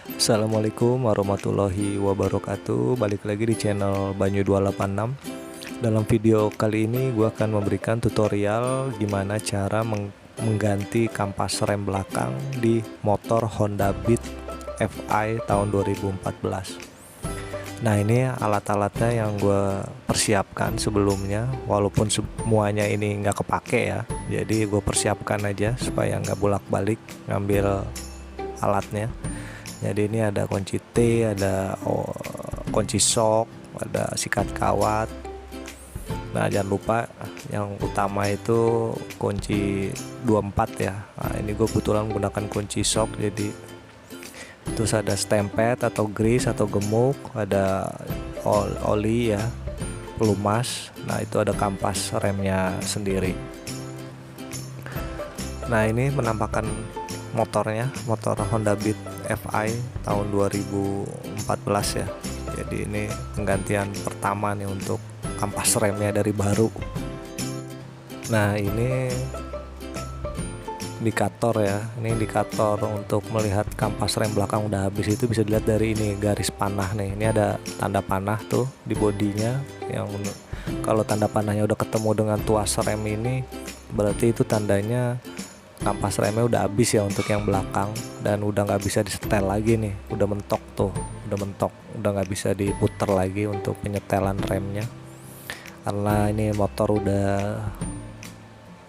Assalamualaikum warahmatullahi wabarakatuh. Balik lagi di channel Banyu 286. Dalam video kali ini gue akan memberikan tutorial gimana cara mengganti kampas rem belakang di motor Honda Beat Fi tahun 2014. Nah, ini alat-alatnya yang gue persiapkan sebelumnya, walaupun semuanya ini nggak kepake ya. Jadi gue persiapkan aja supaya nggak bolak-balik ngambil alatnya. Jadi ini ada kunci T, ada kunci sok, ada sikat kawat. Nah, jangan lupa yang utama itu kunci 24 ya. Nah, ini gue kebetulan menggunakan kunci sok, jadi terus ada stempet atau grease atau gemuk, ada oli ya, pelumas. Nah, itu ada kampas remnya sendiri. Nah, ini menampakkan motornya, motor Honda Beat Fi tahun 2014 ya. Jadi ini penggantian pertama nih untuk kampas remnya dari baru. Nah, ini indikator ya. Ini indikator untuk melihat kampas rem belakang udah habis itu bisa dilihat dari ini garis panah nih. Ini ada tanda panah tuh di bodinya, yang kalau tanda panahnya udah ketemu dengan tuas rem ini berarti itu tandanya kampas remnya udah habis ya untuk yang belakang, dan udah nggak bisa disetel lagi nih, udah mentok tuh, udah mentok, udah nggak bisa diputer lagi untuk penyetelan remnya, karena ini motor udah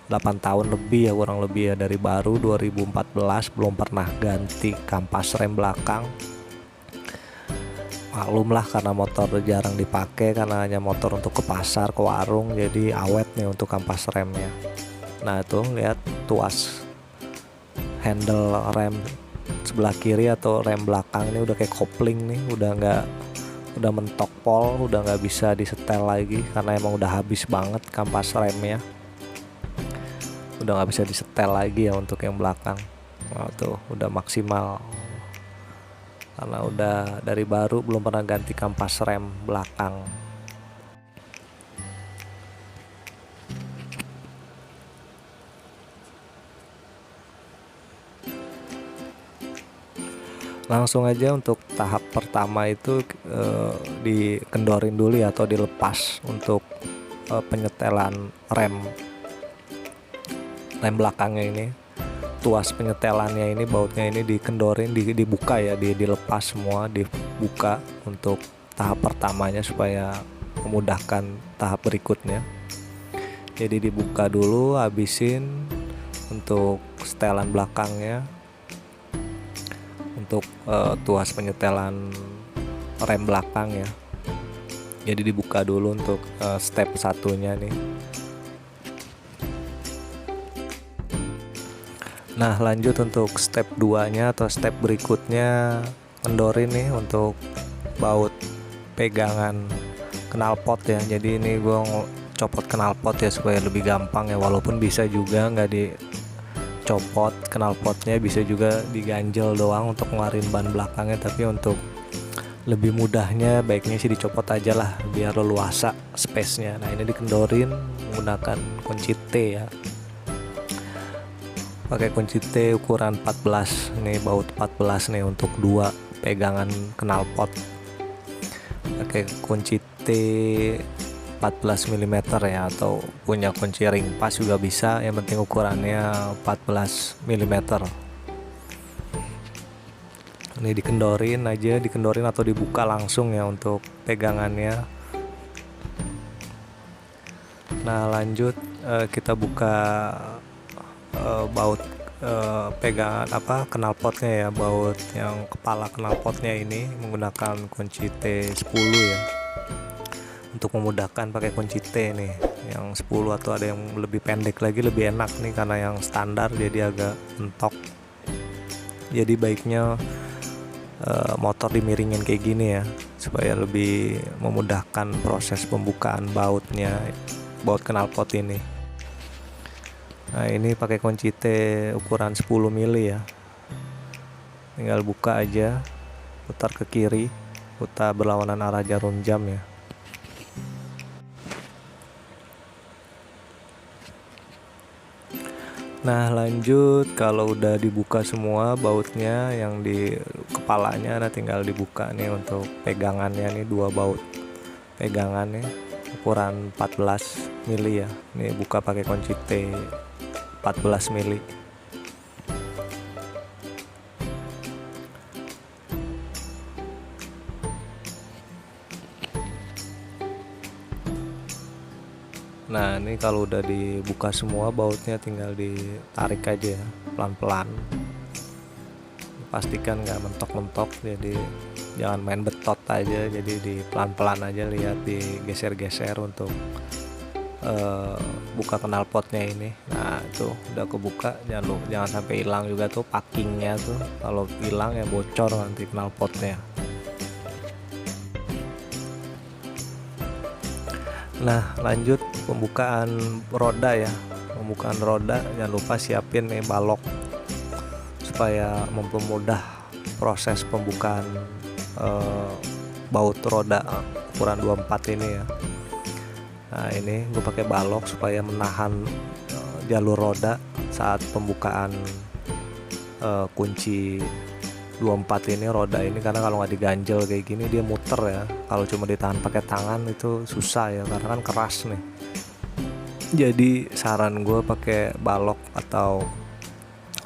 8 tahun lebih ya, kurang lebih ya, dari baru 2014 belum pernah ganti kampas rem belakang. Maklum lah, karena motor jarang dipakai, karena hanya motor untuk ke pasar, ke warung, jadi awet nih untuk kampas remnya. Nah, tuh lihat tuas handle rem sebelah kiri atau rem belakang ini udah kayak kopling nih, udah mentok pol, udah nggak bisa disetel lagi karena emang udah habis banget kampas remnya, udah nggak bisa disetel lagi ya untuk yang belakang. Nah, tuh udah maksimal karena udah dari baru belum pernah ganti kampas rem belakang. Langsung aja untuk tahap pertama itu dikendorin dulu ya, atau dilepas untuk penyetelan rem belakangnya ini. Tuas penyetelannya ini, bautnya ini dikendorin, dibuka ya, dilepas semua, dibuka untuk tahap pertamanya supaya memudahkan tahap berikutnya. Jadi dibuka dulu, habisin untuk setelan belakangnya, untuk tuas penyetelan rem belakang ya. Jadi dibuka dulu untuk step satunya nih. Nah, lanjut untuk step 2 nya atau step berikutnya, kendorin nih untuk baut pegangan knalpot ya. Jadi ini gue copot knalpot ya supaya lebih gampang ya, walaupun bisa juga nggak dicopot knalpotnya, bisa juga diganjel doang untuk ngeluarin ban belakangnya, tapi untuk lebih mudahnya baiknya sih dicopot aja lah biar leluasa space-nya. Nah, ini dikendorin menggunakan kunci T ya, pakai kunci T ukuran 14 nih, baut 14 nih untuk 2 pegangan knalpot. Pakai kunci T 14 mm ya, atau punya kunci ring pas juga bisa, yang penting ukurannya 14 mm. Ini dikendorin aja, dikendorin atau dibuka langsung ya untuk pegangannya. Nah, lanjut kita buka baut pegangan knalpotnya ya, baut yang kepala knalpotnya ini menggunakan kunci T10 ya, untuk memudahkan pakai kunci T nih yang 10, atau ada yang lebih pendek lagi lebih enak nih, karena yang standar jadi agak mentok. Jadi baiknya motor dimiringin kayak gini ya, supaya lebih memudahkan proses pembukaan bautnya, baut knalpot ini. Nah, ini pakai kunci T ukuran 10 mili ya, tinggal buka aja, putar ke kiri, putar berlawanan arah jarum jam ya. Nah lanjut, kalau udah dibuka semua bautnya yang di kepalanya, nah tinggal dibuka nih untuk pegangannya nih, 2 baut pegangannya ukuran 14 mili ya. Nih buka pakai kunci T 14 mili. Nah ini kalau udah dibuka semua bautnya tinggal ditarik aja ya, pelan-pelan. Pastikan nggak mentok-mentok, jadi jangan main betot aja, jadi di pelan-pelan aja, lihat digeser-geser untuk buka knalpotnya ini. Nah itu udah kebuka, jangan sampai hilang juga tuh packingnya tuh, kalau hilang ya bocor nanti knalpotnya. Nah lanjut pembukaan roda ya. Pembukaan roda jangan lupa siapin nih balok supaya mempermudah proses pembukaan baut roda ukuran 24 ini ya. Nah ini gue pakai balok supaya menahan jalur roda saat pembukaan kunci 24 ini, roda ini, karena kalau nggak diganjel kayak gini dia muter ya. Kalau cuma ditahan pakai tangan itu susah ya, karena kan keras nih. Jadi saran gue pakai balok atau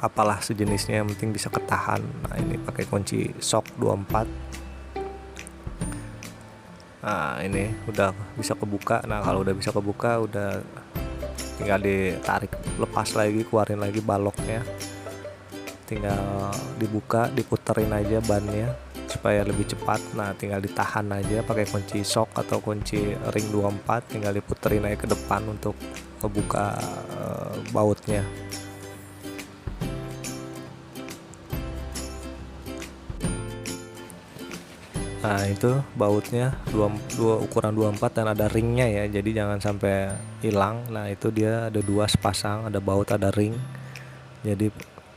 apalah sejenisnya, yang penting bisa ketahan. Nah ini pakai kunci shock 24. Nah ini udah bisa kebuka. Nah kalau udah bisa kebuka, udah tinggal ditarik, lepas lagi, keluarin lagi baloknya, tinggal dibuka, diputerin aja bannya supaya lebih cepat. Nah tinggal ditahan aja pakai kunci shock atau kunci ring 24, tinggal diputerin aja ke depan untuk membuka bautnya. Nah itu bautnya dua ukuran 24 dan ada ringnya ya, jadi jangan sampai hilang. Nah itu dia ada 2 sepasang, ada baut ada ring, jadi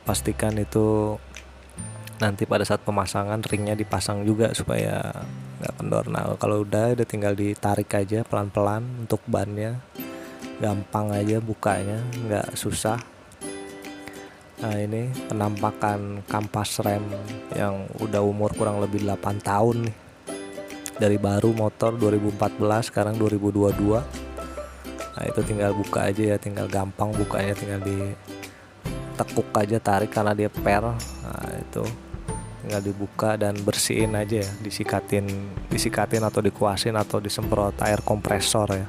pastikan itu nanti pada saat pemasangan ringnya dipasang juga supaya nggak kendor. Nah kalau udah tinggal ditarik aja pelan-pelan untuk bannya, gampang aja bukanya, nggak susah. Nah ini penampakan kampas rem yang udah umur kurang lebih 8 tahun nih, dari baru motor 2014 sekarang 2022. Nah itu tinggal buka aja ya, tinggal gampang bukanya, tinggal ditekuk aja, tarik karena dia per. Nah itu tinggal dibuka dan bersihin aja ya, disikatin atau dikuasin atau disemprot air kompresor ya.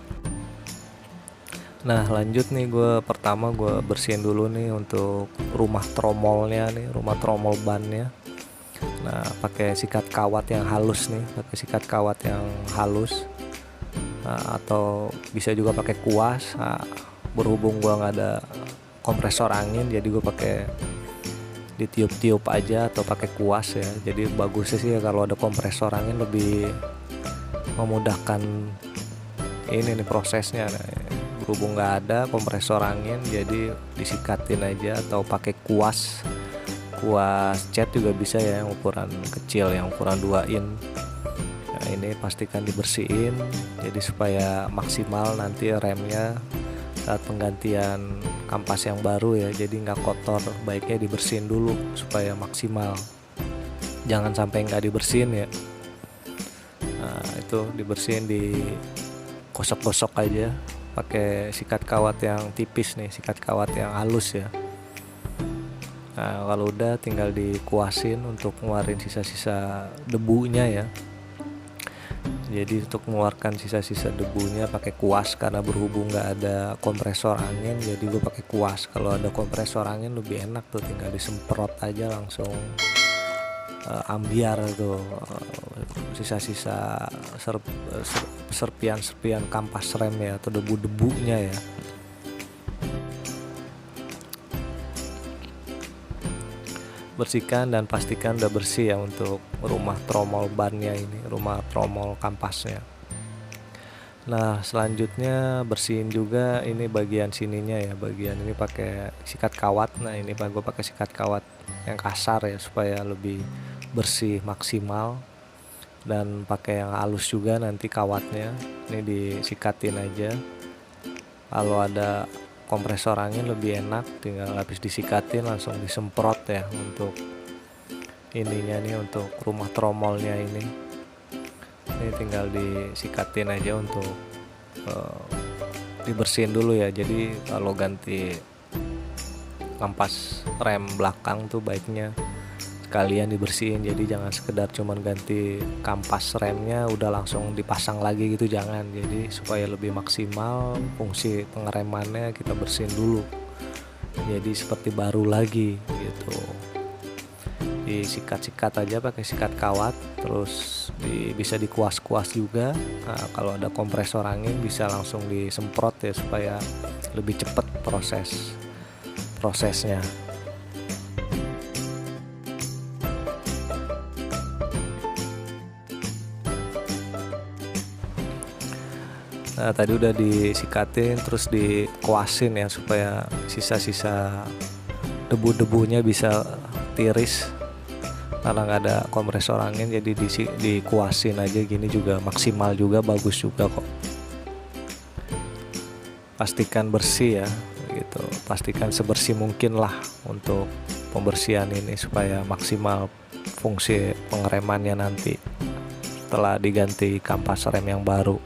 Nah lanjut nih, pertama gue bersihin dulu nih untuk rumah tromolnya nih, rumah tromol bannya. Nah pakai sikat kawat yang halus nih, Nah, atau bisa juga pakai kuas. Nah, berhubung gue nggak ada kompresor angin, jadi gue pakai ditiup-tiup aja atau pakai kuas ya. Jadi bagusnya sih ya kalau ada kompresor angin, lebih memudahkan ini nih prosesnya. Nah, berhubung nggak ada kompresor angin, jadi disikatin aja atau pakai kuas cat juga bisa ya, yang ukuran kecil, yang ukuran 2 in. Nah ini pastikan dibersihin, jadi supaya maksimal nanti remnya saat penggantian kampas yang baru ya, jadi nggak kotor. Baiknya dibersihin dulu supaya maksimal, jangan sampai nggak dibersihin ya. Nah itu dibersihin, digosok-gosok aja pakai sikat kawat yang tipis nih, sikat kawat yang halus ya. Nah kalau udah tinggal dikuasin untuk ngeluarin sisa-sisa debunya ya. Jadi untuk mengeluarkan sisa-sisa debunya pakai kuas, karena berhubung nggak ada kompresor angin, jadi gue pakai kuas. Kalau ada kompresor angin lebih enak tuh, tinggal disemprot aja langsung ambiar tuh sisa-sisa serpian kampas rem ya, atau debu-debunya ya. Bersihkan dan pastikan udah bersih ya untuk rumah tromol bannya ini, rumah tromol kampasnya. Nah selanjutnya bersihin juga ini bagian sininya ya, bagian ini pakai sikat kawat. Nah ini gue pakai sikat kawat yang kasar ya, supaya lebih bersih maksimal, dan pakai yang halus juga nanti kawatnya. Ini disikatin aja, kalau ada kompresor angin lebih enak, tinggal habis disikatin langsung disemprot ya untuk ininya nih, untuk rumah tromolnya ini tinggal disikatin aja untuk dibersihin dulu ya. Jadi kalau ganti kampas rem belakang tuh baiknya sekalian dibersihin, jadi jangan sekedar cuman ganti kampas remnya udah langsung dipasang lagi gitu, jangan. Jadi supaya lebih maksimal fungsi pengeremannya kita bersihin dulu, jadi seperti baru lagi gitu. Disikat-sikat aja pakai sikat kawat, terus bisa dikuas-kuas juga. Nah, kalau ada kompresor angin bisa langsung disemprot ya supaya lebih cepat prosesnya. Nah, tadi udah disikatin terus dikuasin ya supaya sisa-sisa debu-debunya bisa tiris. Karena nggak ada kompresor angin, jadi dikuasin aja gini juga maksimal juga, bagus juga kok. Pastikan bersih ya gitu, pastikan sebersih mungkin lah untuk pembersihan ini supaya maksimal fungsi pengeremannya nanti setelah diganti kampas rem yang baru.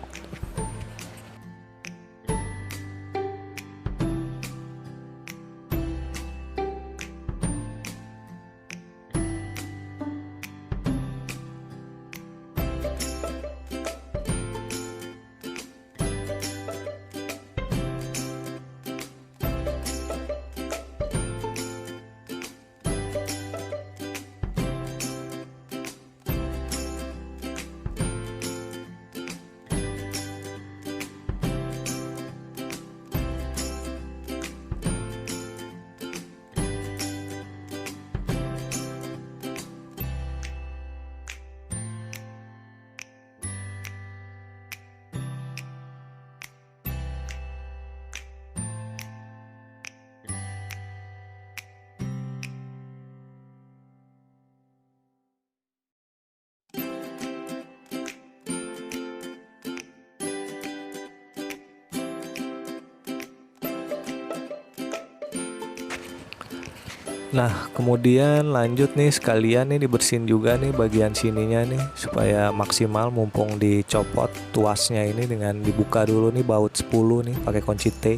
Nah, kemudian lanjut nih sekalian nih dibersihin juga nih bagian sininya nih supaya maksimal, mumpung dicopot tuasnya ini dengan dibuka dulu nih baut 10 nih pakai kunci T.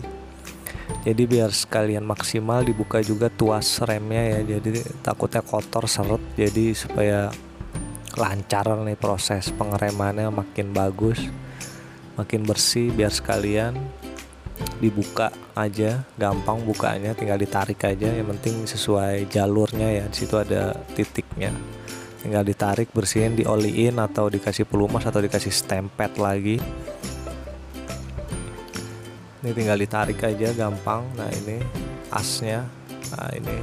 Jadi biar sekalian maksimal dibuka juga tuas remnya ya. Jadi takutnya kotor seret, jadi supaya lancar nih proses pengeremannya makin bagus, makin bersih, biar sekalian dibuka aja, gampang bukanya, tinggal ditarik aja, yang penting sesuai jalurnya ya. Di situ ada titiknya, tinggal ditarik, bersihin, dioliin atau dikasih pelumas atau dikasih stempet lagi. Ini tinggal ditarik aja, gampang. Nah ini asnya, nah ini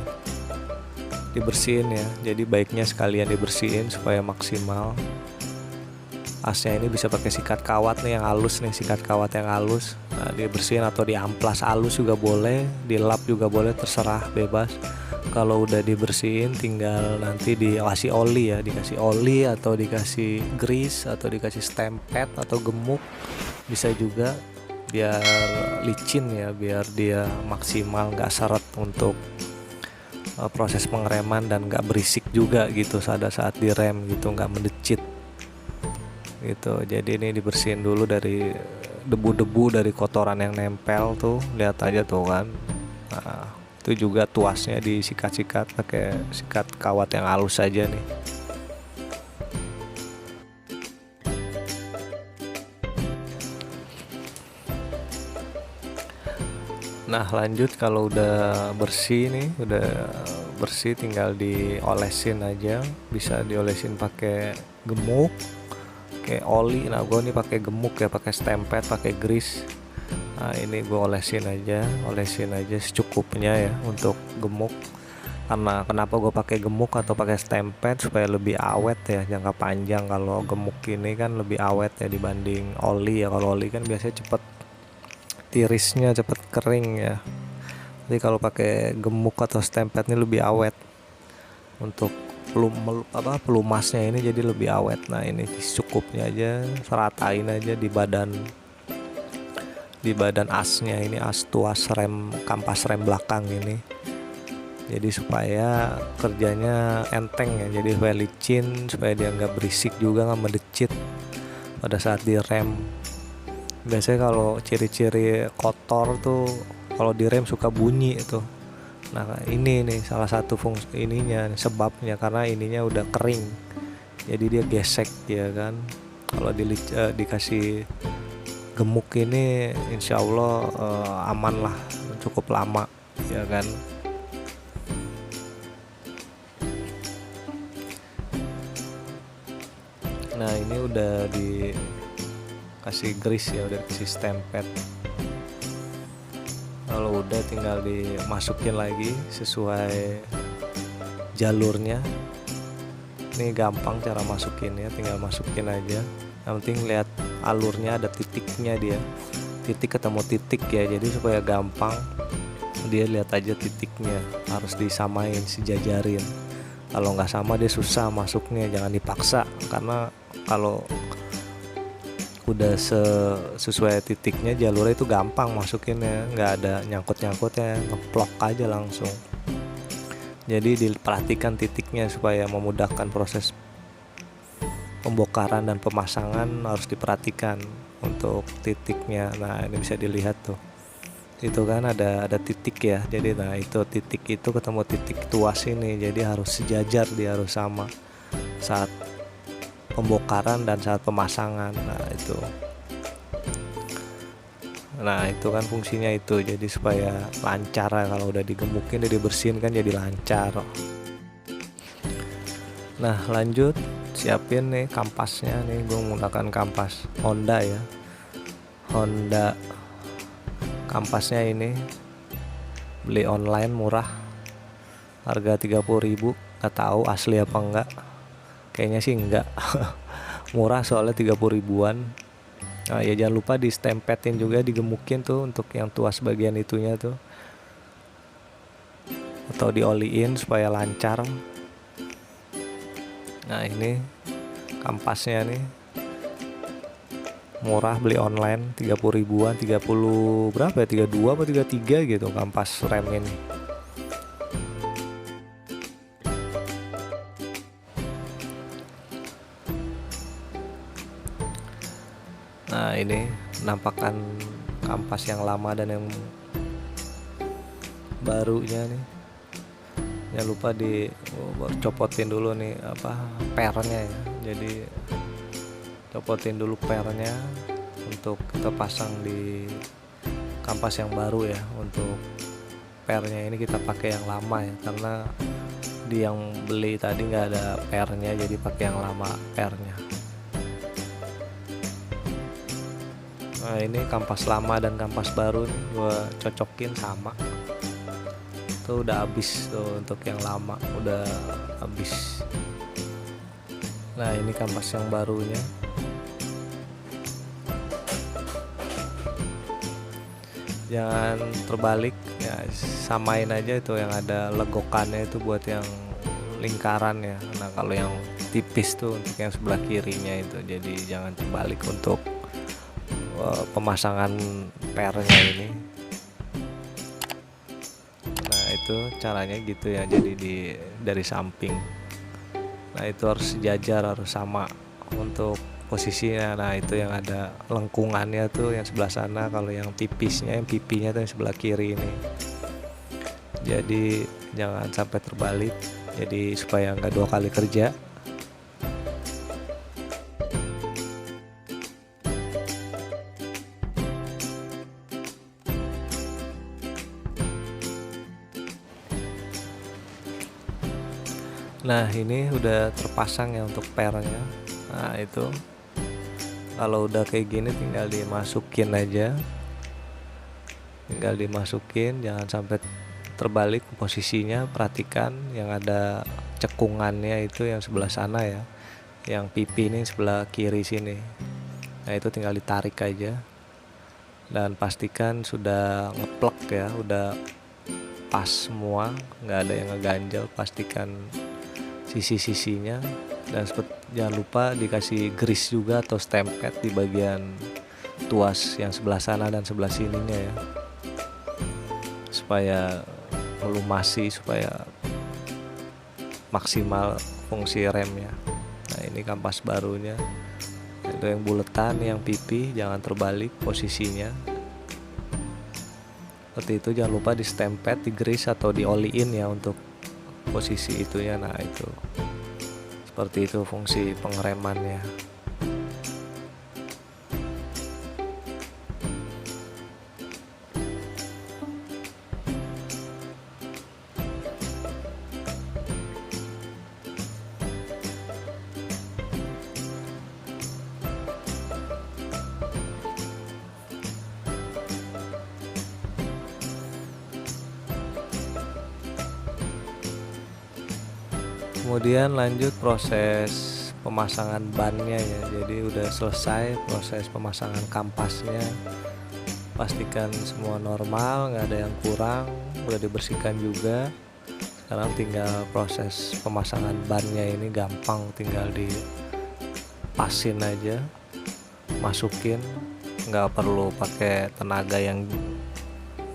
dibersihin ya. Jadi baiknya sekalian dibersihin supaya maksimal. Asnya ini bisa pakai sikat kawat nih yang halus nih, sikat kawat yang halus. Nah, dibersihin atau diamplas halus juga boleh, dilap juga boleh, terserah, bebas. Kalau udah dibersihin tinggal nanti dikasih oli ya, dikasih oli atau dikasih grease atau dikasih stempet atau gemuk bisa juga, biar licin ya, biar dia maksimal nggak seret untuk proses pengereman dan nggak berisik juga gitu saat direm gitu, nggak mendecit gitu. Jadi ini dibersihin dulu dari debu-debu, dari kotoran yang nempel tuh, lihat aja tuh kan. Nah, itu juga tuasnya disikat-sikat pakai sikat kawat yang halus aja nih. Nah lanjut, kalau udah bersih nih, udah bersih tinggal diolesin aja, bisa diolesin pakai gemuk, pakai oli. Nah gue nih pakai gemuk ya, pakai stempet, pakai grease. Nah ini gue olesin aja secukupnya ya untuk gemuk. Karena kenapa gue pakai gemuk atau pakai stempet, supaya lebih awet ya jangka panjang. Kalau gemuk ini kan lebih awet ya dibanding oli ya. Kalau oli kan biasanya cepet tirisnya, cepet kering ya. Jadi kalau pakai gemuk atau stempet ini lebih awet untuk pelumasnya ini, jadi lebih awet. Nah ini secukupnya aja, seratain aja di di badan asnya ini, as tuas rem, kampas rem belakang ini. Jadi supaya kerjanya enteng ya, jadi supaya licin, supaya dia nggak berisik juga, nggak mendecit pada saat direm. Biasanya kalau ciri-ciri kotor tuh kalau direm suka bunyi itu. Nah ini nih salah satu fungsi ininya, sebabnya karena ininya udah kering, jadi dia gesek ya kan. Kalau dikasih gemuk ini insya Allah aman lah, cukup lama ya kan. Nah ini udah dikasih grease ya, udah dikasih stempet. Kalau udah tinggal dimasukin lagi sesuai jalurnya. Ini gampang cara masukinnya, tinggal masukin aja. Yang penting lihat alurnya ada titiknya, dia titik ketemu titik ya, jadi supaya gampang dia lihat aja titiknya, harus disamain, sejajarin. Kalau nggak sama dia susah masuknya, jangan dipaksa, karena kalau udah sesuai titiknya jalurnya itu gampang masukinnya, nggak ada nyangkut-nyangkutnya, ngeplok aja langsung. Jadi diperhatikan titiknya supaya memudahkan proses pembongkaran dan pemasangan, harus diperhatikan untuk titiknya. Nah ini bisa dilihat tuh, itu kan ada titik ya, jadi nah itu titik itu ketemu titik tuas ini, jadi harus sejajar, dia harus sama saat pembongkaran dan saat pemasangan. Nah itu kan fungsinya itu, jadi supaya lancar ya, kalau udah digemukin, udah dibersihin kan jadi lancar. Nah lanjut, siapin nih kampasnya nih, gue menggunakan kampas Honda ya, Honda. Kampasnya ini beli online murah, harga 30.000, nggak tahu asli apa enggak, kayaknya sih enggak. Murah soalnya 30 ribuan. Nah, ya jangan lupa di stempetin juga, digemukin tuh untuk yang tuas bagian itunya tuh, atau dioliin supaya lancar. Nah ini kampasnya nih murah, beli online 30 ribuan, 30 berapa ya, 32 apa 33 gitu kampas rem ini. Nah ini penampakan kampas yang lama dan yang barunya nih. Jangan lupa copotin dulu nih pernya ya. Jadi copotin dulu pernya untuk kita pasang di kampas yang baru ya. Untuk pernya ini kita pakai yang lama ya, karena di yang beli tadi nggak ada pernya, jadi pakai yang lama pernya. Nah ini kampas lama dan kampas baru nih gue cocokin sama. Tuh udah habis tuh, untuk yang lama udah habis. Nah ini kampas yang barunya. Jangan terbalik ya, samain aja itu yang ada legokannya itu buat yang lingkaran ya. Nah kalau yang tipis tuh untuk yang sebelah kirinya itu, jadi jangan terbalik untuk pemasangan pernya ini. Nah itu caranya gitu ya, jadi dari samping. Nah itu harus sejajar, harus sama untuk posisinya. Nah itu yang ada lengkungannya tuh yang sebelah sana, kalau yang tipisnya, yang pipinya tuh yang sebelah kiri ini. Jadi jangan sampai terbalik, jadi supaya nggak dua kali kerja. Nah ini udah terpasang ya untuk pernya. Nah itu kalau udah kayak gini tinggal dimasukin aja, tinggal dimasukin, jangan sampai terbalik posisinya. Perhatikan yang ada cekungannya itu yang sebelah sana ya, yang pipi ini sebelah kiri sini. Nah itu tinggal ditarik aja dan pastikan sudah ngeplek ya, udah pas semua, nggak ada yang ngeganjel. Pastikan sisi-sisinya, dan jangan lupa dikasih grease juga atau stempet di bagian tuas yang sebelah sana dan sebelah sininya ya, supaya melumasi, supaya maksimal fungsi remnya. Nah ini kampas barunya, itu yang buletan, yang pipih jangan terbalik posisinya. Seperti itu, jangan lupa di stempet, di grease atau di oliin ya untuk posisi itunya. Nah itu seperti itu fungsi pengeremannya. Kemudian lanjut proses pemasangan bannya ya. Jadi udah selesai proses pemasangan kampasnya. Pastikan semua normal, nggak ada yang kurang, udah dibersihkan juga. Sekarang tinggal proses pemasangan bannya, ini gampang, tinggal dipasin aja, masukin, nggak perlu pakai tenaga yang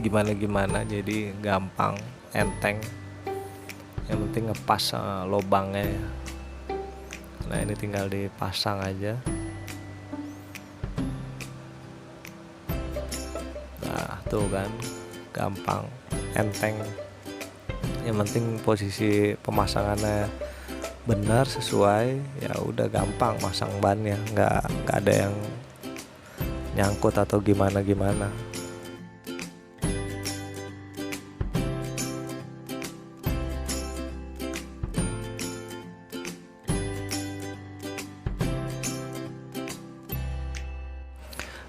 gimana-gimana, jadi gampang, enteng. Yang penting ngepas lubangnya ya. Nah ini tinggal dipasang aja. Nah tuh kan, gampang, enteng. Yang penting posisi pemasangannya benar, sesuai, ya udah gampang masang bannya, nggak ada yang nyangkut atau gimana.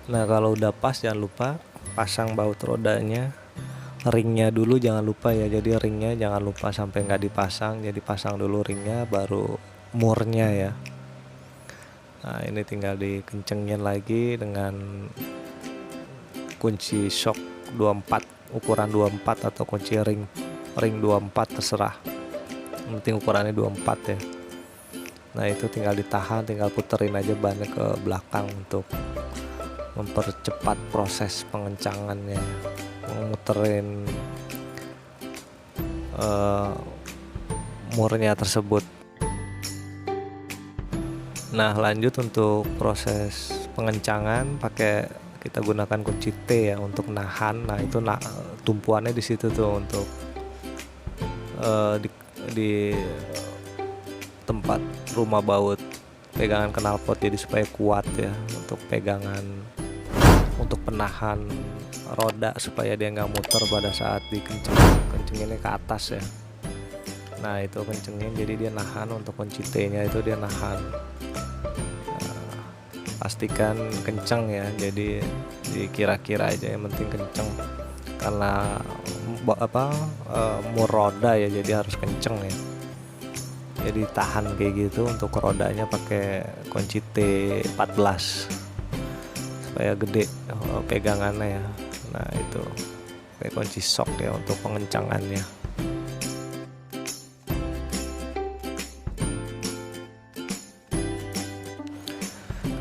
Nah kalau udah pas, jangan lupa pasang baut rodanya, ringnya dulu jangan lupa ya. Jadi ringnya jangan lupa sampai nggak dipasang, jadi pasang dulu ringnya baru murnya ya. Nah ini tinggal dikencengin lagi dengan kunci shock 24, ukuran 24 atau kunci ring 24 terserah, yang penting ukurannya 24 ya. Nah itu tinggal ditahan, tinggal puterin aja bannya ke belakang untuk mempercepat proses pengencangannya, memuterin murnya tersebut. Nah lanjut untuk proses pengencangan, kita gunakan kunci T ya untuk nahan. Nah itu tumpuannya di situ tuh, untuk di tempat rumah baut pegangan knalpot, jadi supaya kuat ya untuk pegangan, untuk penahan roda supaya dia nggak muter pada saat kencenginnya ke atas ya. Nah itu kencengin, jadi dia nahan, untuk kunci T nya itu dia nahan. Nah, pastikan kenceng ya, jadi dikira-kira aja, yang penting kenceng, karena mur roda ya, jadi harus kenceng ya. Jadi tahan kayak gitu. Untuk rodanya pakai kunci T14 supaya gede pegangannya ya. Nah itu pakai kunci shock ya untuk pengencangannya.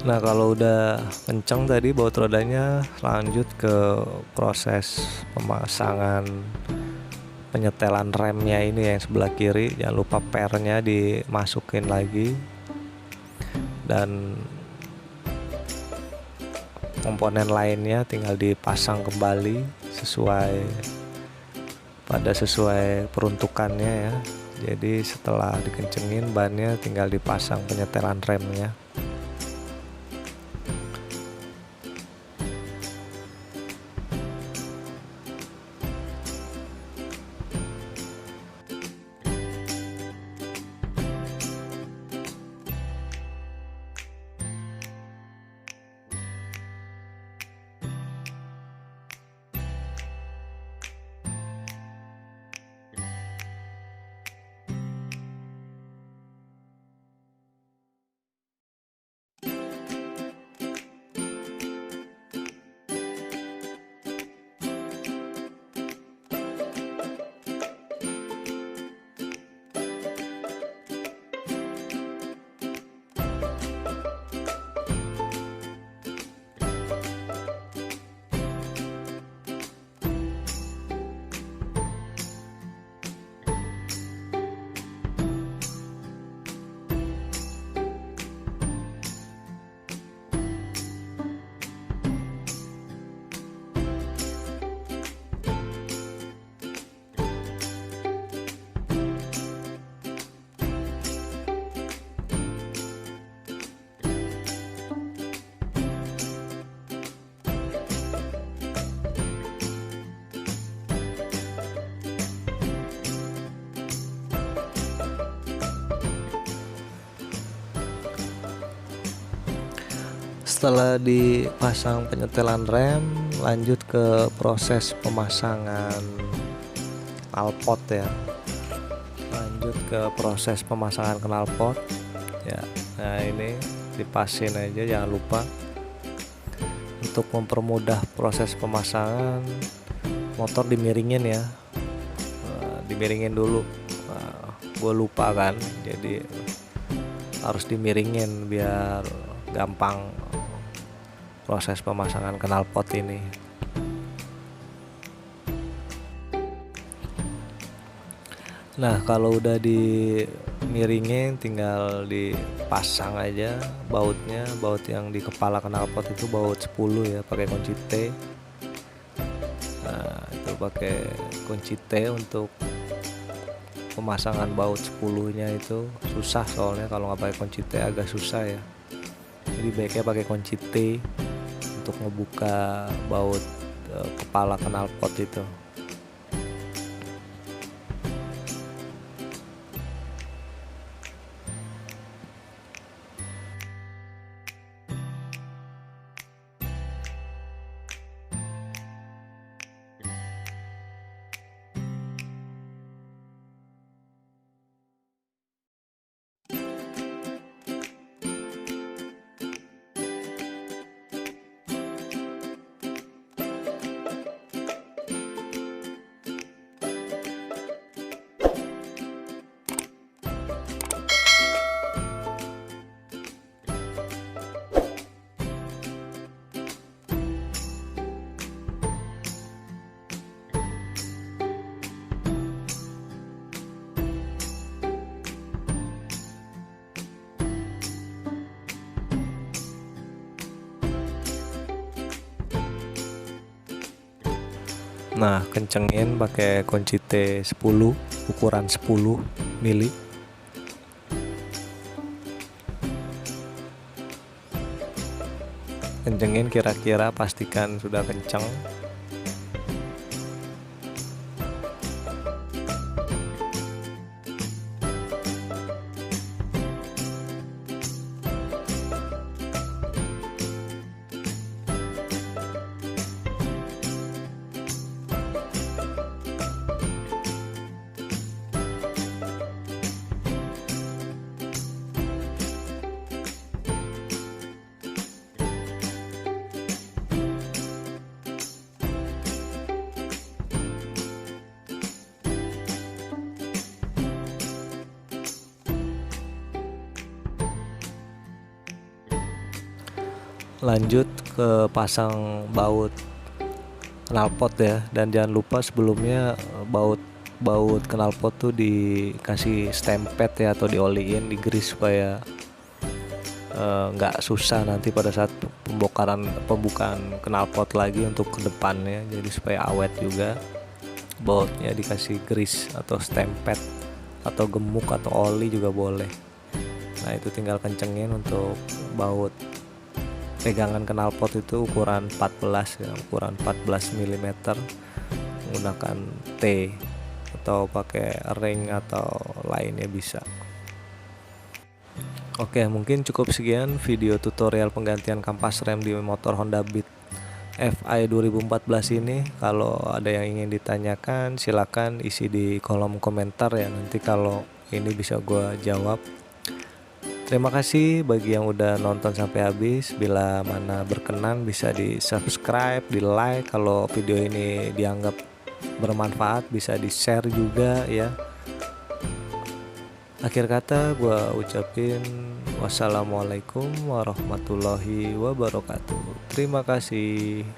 Nah kalau udah kenceng tadi baut rodanya, lanjut ke proses pemasangan penyetelan remnya ini yang sebelah kiri. Jangan lupa pernya dimasukin lagi, dan komponen lainnya tinggal dipasang kembali sesuai peruntukannya ya. Jadi setelah dikencengin bannya, tinggal dipasang penyetelan remnya. Setelah dipasang penyetelan rem, lanjut ke proses pemasangan knalpot ya. Lanjut ke proses pemasangan knalpot ya. Nah, ini dipasin aja, jangan lupa. Untuk mempermudah proses pemasangan, motor dimiringin ya. Dimiringin dulu. Gue lupa kan, jadi harus dimiringin biar gampang proses pemasangan knalpot ini. Nah, kalau udah dimiringin tinggal dipasang aja bautnya. Baut yang di kepala knalpot itu baut 10 ya, pakai kunci T. Nah, itu pakai kunci T untuk pemasangan baut 10-nya itu susah, soalnya kalau nggak pakai kunci T agak susah ya. Jadi baiknya pakai kunci T untuk ngebuka baut kepala knalpot itu. Nah, kencengin pakai kunci T10 ukuran 10 mili. Kencengin kira-kira, pastikan sudah kenceng. Lanjut ke pasang baut knalpot ya, dan jangan lupa sebelumnya baut knalpot tuh dikasih stempet ya, atau dioliin, digrease supaya nggak susah nanti pada saat pembukaan knalpot lagi untuk ke depannya. Jadi supaya awet juga, bautnya dikasih grease atau stempet atau gemuk atau oli juga boleh. Nah, itu tinggal kencengin untuk baut pegangan knalpot itu ukuran 14 ya, ukuran 14 mm, menggunakan T atau pakai ring atau lainnya bisa. Oke, mungkin cukup sekian video tutorial penggantian kampas rem di motor Honda Beat FI 2014 ini. Kalau ada yang ingin ditanyakan silakan isi di kolom komentar ya, nanti kalau ini bisa gue jawab. Terima kasih bagi yang udah nonton sampai habis. Bila mana berkenan bisa di subscribe, di like. Kalau video ini dianggap bermanfaat bisa di share juga ya. Akhir kata gue ucapin wassalamualaikum warahmatullahi wabarakatuh. Terima kasih.